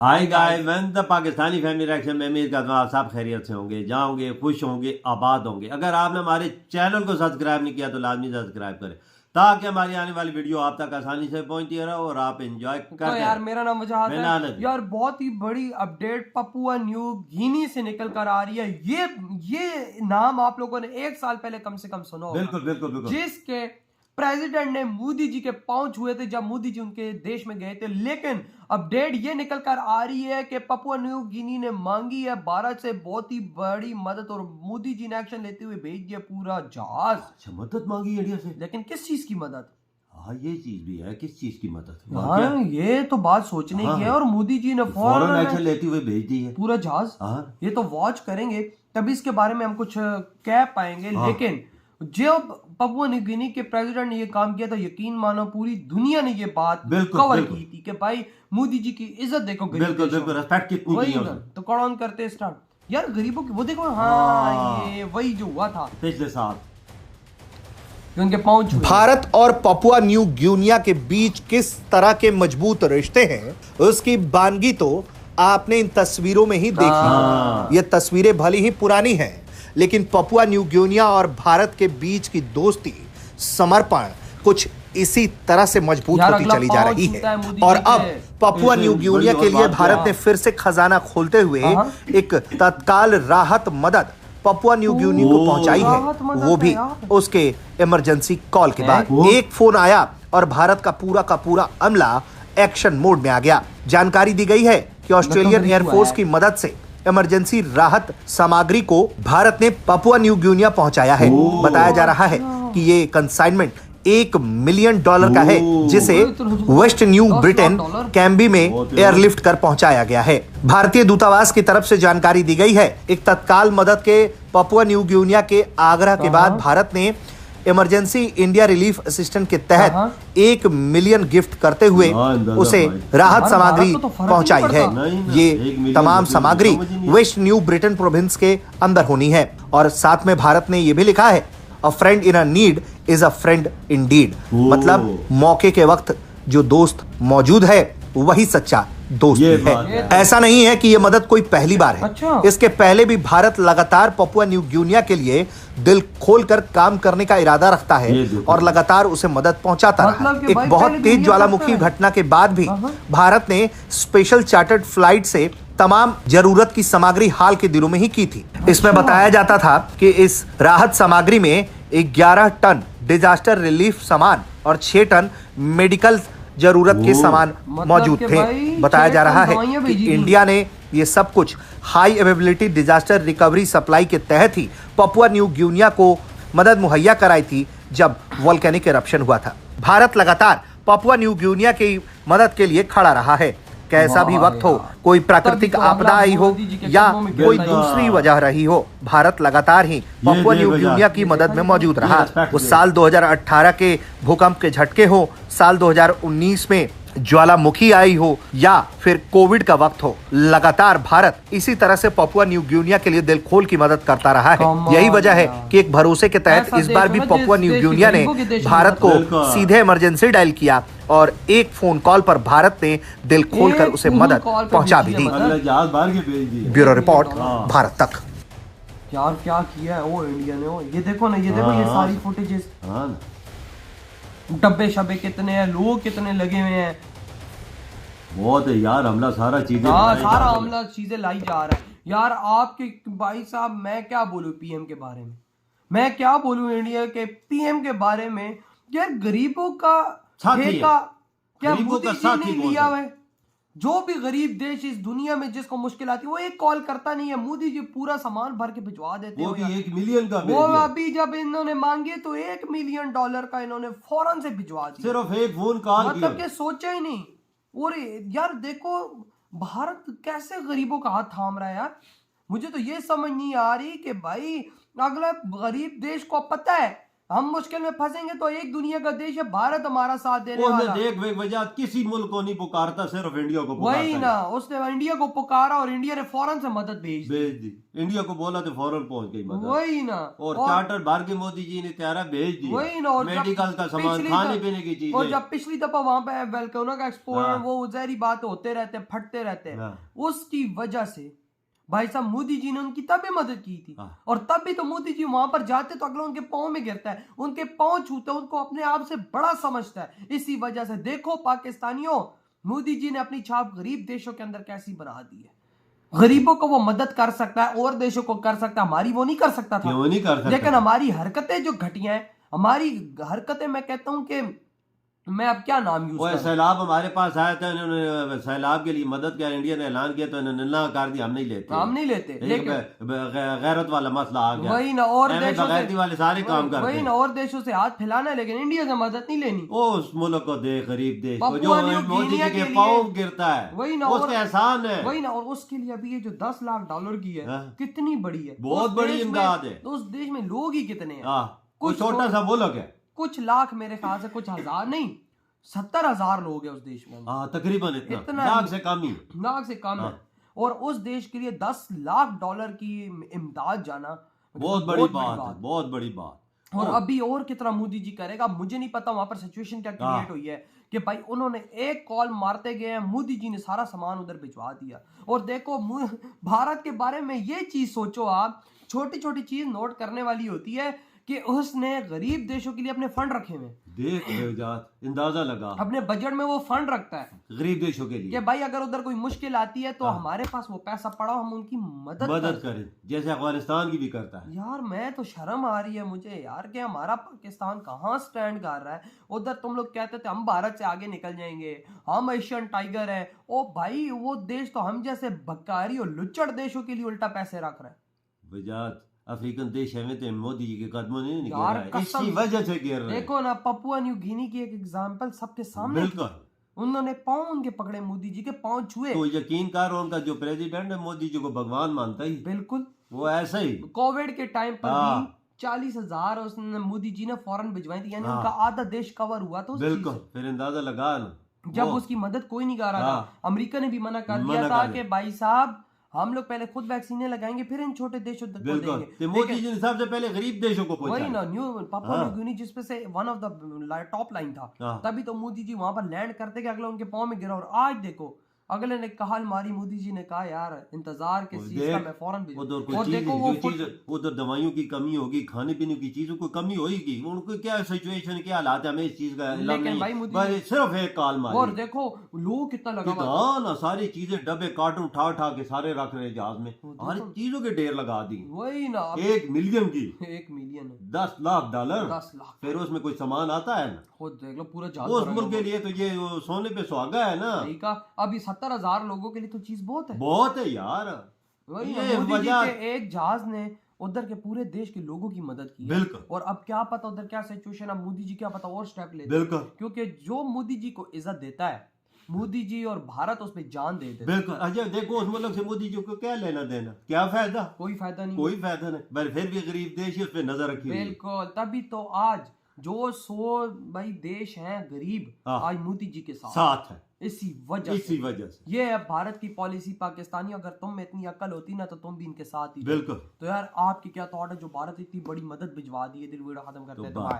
Hi guys, मैं the Pakistani family reaction में उम्मीद करता हूँ आप सब खैरियत से होंगे, जाओगे, खुश होंगे, आबाद होंगे। अगर आपने हमारे चैनल को सब्सक्राइब नहीं किया तो लाजमी सब्सक्राइब करें ताकि हमारी आने वाली वीडियो आप तक आसानी से पहुंचती रहे और आप एंजॉय करते तो यार मेरा नाम वजाहत है। यार बहुत ही बड़ी अपडेट पपुआ न्यू गिनी से निकल कर आ रही है। ये नाम आप लोगों ने 1 साल पहले कम से कम सुना होगा। बिल्कुल बिल्कुल बिल्कुल। जिसके प्रेसिडेंट ने मोदी जी के पांव छुए थे जब मोदी जी उनके देश में गए थे। लेकिन अपडेट ये निकल कर आ रही है कि पपुआ न्यू गिनी ने मांगी है भारत से बहुत ही बड़ी मदद और मोदी जी ने एक्शन लेते हुए भेज दिया पूरा जहाज। अच्छा, मदद मांगी इंडिया से, लेकिन किस चीज की मदद? हाँ ये चीज भी है, किस चीज की मदद? हाँ ये तो बात सोचने की है। और मोदी जी ने फौरन एक्शन लेते हुए भेज दी है पूरा जहाज। हाँ। ये तो वॉच करेंगे तभी इसके बारे में हम कुछ कह पाएंगे। लेकिन जब पपुआ न्यू गिनी के प्रेसिडेंट ने ये काम किया तो यकीन मानो पूरी दुनिया ने ये बात कवर की थी कि भाई मोदी जी की इज्जत देखो। बिल्कुल बिल्कुल, रिस्पेक्ट कितनी वही ना, तो कौन ऑन करते स्टार्ट यार गरीबों की। वो देखो हाँ ये वही जो हुआ था पिछले साल उनके पहुंच। भारत और पपुआ न्यू गिनिया के बीच किस तरह के मजबूत रिश्ते हैं उसकी बानगी तो आपने इन तस्वीरों में ही देखी। ये तस्वीरें भली ही पुरानी हैं, लेकिन पपुआ न्यू गिनिया और भारत के बीच की दोस्ती, समर्पण कुछ इसी तरह से मजबूत होती चली जा रही है। और अब पपुआ न्यू गिनिया के लिए भारत ने फिर से खजाना खोलते हुए एक तत्काल राहत मदद पपुआ न्यू गिनी को पहुंचाई है, वो भी उसके इमरजेंसी कॉल के बाद। एक फोन आया और भारत का पूरा अमला एक्शन मोड में आ गया। जानकारी दी गई है कि ऑस्ट्रेलियन एयरफोर्स की मदद से इमरजेंसी राहत सामग्री को भारत ने पपुआ न्यू गिनिया पहुंचाया है। बताया जा रहा है कि ये कंसाइनमेंट $1 मिलियन का है, जिसे वेस्ट न्यू ब्रिटेन कैम्बी में एयरलिफ्ट कर पहुंचाया गया है। भारतीय दूतावास की तरफ से जानकारी दी गई है। एक तत्काल मदद के पपुआ न्यू गिनिया के आग्रह के बाद भारत ने इमरजेंसी इंडिया रिलीफ असिस्टेंट के तहत 1 मिलियन गिफ्ट करते हुए उसे राहत सामग्री पहुंचाई है। ये तमाम सामग्री वेस्ट न्यू ब्रिटेन प्रोविंस के अंदर होनी है। और साथ में भारत ने यह भी लिखा है, अ friend in a need is a friend Indeed. मतलब मौके के वक्त जो दोस्त मौजूद है वही सच्चा दोस्त है। ऐसा नहीं है कि यह मदद कोई पहली बार है। इसके पहले भी भारत लगातार पपुआ न्यू गिनिया के लिए दिल खोलकर काम करने का इरादा रखता है और लगातार उसे मदद पहुंचाता रहा। एक बहुत तेज ज्वालामुखी घटना के बाद भी भारत ने स्पेशल चार्टर्ड फ्लाइट से तमाम जरूरत की सामग्री हाल के दिनों में ही की थी। इसमें बताया जाता था कि इस राहत सामग्री में 11 टन डिजास्टर रिलीफ सामान और 6 टन मेडिकल जरूरत के सामान मौजूद थे। बताया जा रहा है कि इंडिया ने ये सब कुछ high availability disaster recovery supply के तहत ही पपुआ न्यू गिनिया को मदद मुहैया कराई थी जब वोल्केनिक इरप्शन हुआ था। भारत लगातार पपुआ न्यू गिनिया की मदद के लिए खड़ा रहा है। कैसा भी वक्त हो, कोई प्राकृतिक आपदा आई हो या कोई दूसरी वजह रही हो, भारत लगातार ही पपुआ न्यू गिनिया की मदद में मौजूद रहा। उस साल 2018 के भूकंप के झटके हो, साल 2019 में ज्वालामुखी आई हो या फिर कोविड का वक्त हो, लगातार भारत इसी तरह से पपुआ न्यू गिनिया के लिए दिल खोल की मदद करता रहा है। यही वजह है कि एक भरोसे के तहत इस बार भी पपुआ न्यू गिनिया ने भारत को सीधे इमरजेंसी डायल किया और एक फोन कॉल पर भारत ने दिल खोलकर उसे मदद पहुंचा भी दी। ब्यूरो रिपोर्ट, भारत तक। यार क्या किया है वो इंडिया ने। ये देखो ना, ये देखो ये सारी फुटेजेस, डब्बे शब्बे कितने हैं, लोग कितने लगे हुए हैं। बहुत है यार, हमला सारा चीजें सारा हमला चीजें लाई जा रहा है। यार आपके भाई साहब मैं क्या बोलूं पीएम के बारे में, मैं क्या बोलूं इंडिया के पीएम के बारे में। यार गरीबों का ठेका क्या मोदी जी ने लिया है? जो भी गरीब देश इस दुनिया में जिसको मुश्किल आती है वो एक कॉल करता नहीं है, मोदी जी पूरा सामान भर के भिजवा देते हैं। वो भी 1 मिलियन का। वो अभी जब इन्होंने मांगे तो $1 मिलियन का इन्होंने फौरन से भिजवा दिया, सिर्फ एक फोन कॉल, मतलब कि सोचा ही नहीं। और यार देखो भारत कैसे गरीबों का हाथ थाम रहा है। यार मुझे तो ये समझ नहीं आ रही कि भाई अगला गरीब देश को पता है हम मुश्किल में फंसेंगे तो एक दुनिया का देश है भारत हमारा साथ देने वाला। देख वजह किसी मुल्क को नहीं पुकारता, सिर्फ इंडिया को पुकारता वही ना, उसने इंडिया को पुकारा और इंडिया ने फौरन से मदद भेज दी। इंडिया को बोला तो फौरन पहुंच गई मदद। वही ना, और चार्टर भर के मोदी जी ने तैयारा भेज दिया। वही ना, और मेडिकल का सामान, खाने पीने की चीजें। और जब पिछली दफा वहां पे वेलकोना का एक्सपोर्ट वो जहरी बात होते रहते, फटते रहते, उसकी वजह से भाई साहब मोदी जी ने उनकी तभी मदद की थी। और तभी तो मोदी जी वहां पर जाते तो अगला उनके पांव में गिरता है, उनके पांव छूते, उनको अपने आप से बड़ा समझता है। इसी वजह से देखो पाकिस्तानियों, मोदी जी ने अपनी छाप गरीब देशों के अंदर कैसी बना दी है। गरीबों को वो मदद कर सकता है और देशों को कर सकता है, हमारी वो नहीं कर सकता था। क्यों नहीं कर सकता? लेकिन हमारी हरकतें जो घटिया हैं, हमारी हरकतें, मैं कहता हूं कि मैं अब क्या नाम यूज करूं। सैलाब हमारे पास आया था, इन्होंने सैलाब के लिए मदद किया, इंडिया ने ऐलान किया तो इन्होंने ना कर दिया, हम नहीं लेते। लेकिन गैरत वाला मसला आ गया। वही ना, और देशों से वाले सारे काम करते हैं। वही ना, और देशों से हाथ फैलाना है, लेकिन इंडिया से मदद नहीं लेनी। उस मुल्क को देख, गरीब देश को जो मोदी जी के पांव गिरता है, वही ना, उसके एहसान है। वही ना, और उसके लिए अभी ये जो 10 लाख डॉलर की है, कितनी बड़ी है, बहुत बड़ी इमदाद है। तो उस देश में लोग ही कितने हैं? कुछ छोटा सा मुल्क है, कुछ लाख, मेरे ख्याल से कुछ हजार नहीं, 70,000 लोग हैं उस देश में। तकरीबन इतना, लाख से कम ही, लाख से कम है। और उस देश के लिए 10 लाख डॉलर की इमदाद जाना बहुत बड़ी बात है, बहुत बड़ी बात। और अभी और कितना मोदी जी करेगा मुझे नहीं पता, वहां पर सिचुएशन क्या क्रिएट हुई है कि भाई उन्होंने एक कॉल मारते गए हैं, मोदी जी ने सारा सामान उधर भिजवा दिया। और देखो भारत के बारे में ये चीज सोचो आप, छोटी छोटी चीज नोट करने वाली होती है कि उसने गरीब देशों के लिए अपने फंड रखे हुए। देख अंदाजा लगा, अपने बजट में वो फंड रखता है गरीब देशों के लिए कि भाई अगर उधर कोई मुश्किल आती है तो हमारे पास वो पैसा पड़ा, हम उनकी मदद करें, जैसे अफगानिस्तान की भी करता है। यार मैं तो शर्म आ रही है मुझे यार कि हमारा पाकिस्तान कहाँ स्टैंड कर रहा है। उधर तुम लोग कहते थे हम भारत से आगे निकल जाएंगे, हम एशियन टाइगर है। ओ भाई वो देश तो हम जैसे बकारी और लुच्चड़ देशों के लिए उल्टा पैसे रख रहा है। वजात अफ्रीकन देश है तो मोदी जी के कदमों ने नहीं गिर रहा है, इसी वजह से गिर रहा है। देखो ना, पपुआ न्यू गिनी की एक एग्जांपल सबके सामने, बिल्कुल उन्होंने पांव उनके पकड़े, मोदी जी के पांव छुए। तो यकीन कर, उनका जो प्रेसिडेंट है मोदी जी को भगवान मानता ही, बिल्कुल वो ऐसा ही। कोविड के टाइम पर भी 40,000 उसने मोदी जी ने फौरन भिजवाई थी, यानी उनका आधा देश कवर हुआ। तो बिल्कुल, फिर अंदाजा लगा ना, जब उसकी मदद कोई नहीं कर रहा था, अमेरिका ने भी मना कर दिया था कि भाई साहब हम लोग पहले खुद वैक्सीनें लगाएंगे, फिर इन छोटे देशों को देंगे। तो मोदी जी ने सबसे पहले गरीब देशों को पहुंचाया। वही ना, पापुआ न्यू गिनी जिसपे से one of the top line था, तभी तो मोदी जी वहां पर लैंड करते कि अगला उनके पांव में गिरा। और आज देखो अगले ने कहा मारी, मोदी जी ने कहा यार इंतजार के चीज का मैं फौरन भेजूं। और देखो वो चीज उधर दवाइयों की कमी होगी, खाने पीने की चीजों की कमी होगी, उनको क्या सिचुएशन, क्या हालात है, हमें इस चीज का लेकिन भाई मोदी सिर्फ एक कॉल मारी। और देखो लोग कितना लगा ना, सारी चीजें डब्बे कार्टून उठा उठा के सारे रख रहे जहाज में, हर चीजों के ढेर लगा दी। वही ना, 1 मिलियन की, 1 मिलियन, 10 लाख डॉलर, 10 लाख, फिर उसमें कोई सामान आता है ना, खुद देख लो पूरा जहाज उस मुल्क के लिए तो ये सोने पे सुहागा है ना। ठीक है, अभी 70,000 लोगों के लिए तो चीज बहुत है, बहुत है यार। वही ना, मोदी जी के एक जहाज ने उधर के पूरे देश के लोगों की मदद की। बिल्कुल। और अब क्या पता उधर क्या सिचुएशन, अब मोदी जी क्या पता और स्टेप लेते। बिल्कुल, क्योंकि जो मोदी जी को इज्जत देता है, मोदी जी और भारत उस पर जान दे देते। बिल्कुल। अच्छा देखो उस मुल्क से मोदी जी को क्या लेना देना, क्या फायदा, कोई फायदा नहीं, कोई फायदा नहीं, पर फिर भी गरीब देश उस पर नजर रखी। बिल्कुल, तभी तो आज जो 100 भाई देश हैं गरीब, आज मोदी जी के साथ है, इसी वजह से। ये है भारत की पॉलिसी। पाकिस्तानी अगर तुम में इतनी अकल होती ना तो तुम भी इनके साथ ही। बिल्कुल। तो यार आपकी क्या थॉट है जो भारत इतनी बड़ी मदद भिजवा दी है? दिल वीडियो खत्म करते हैं, तो बाय।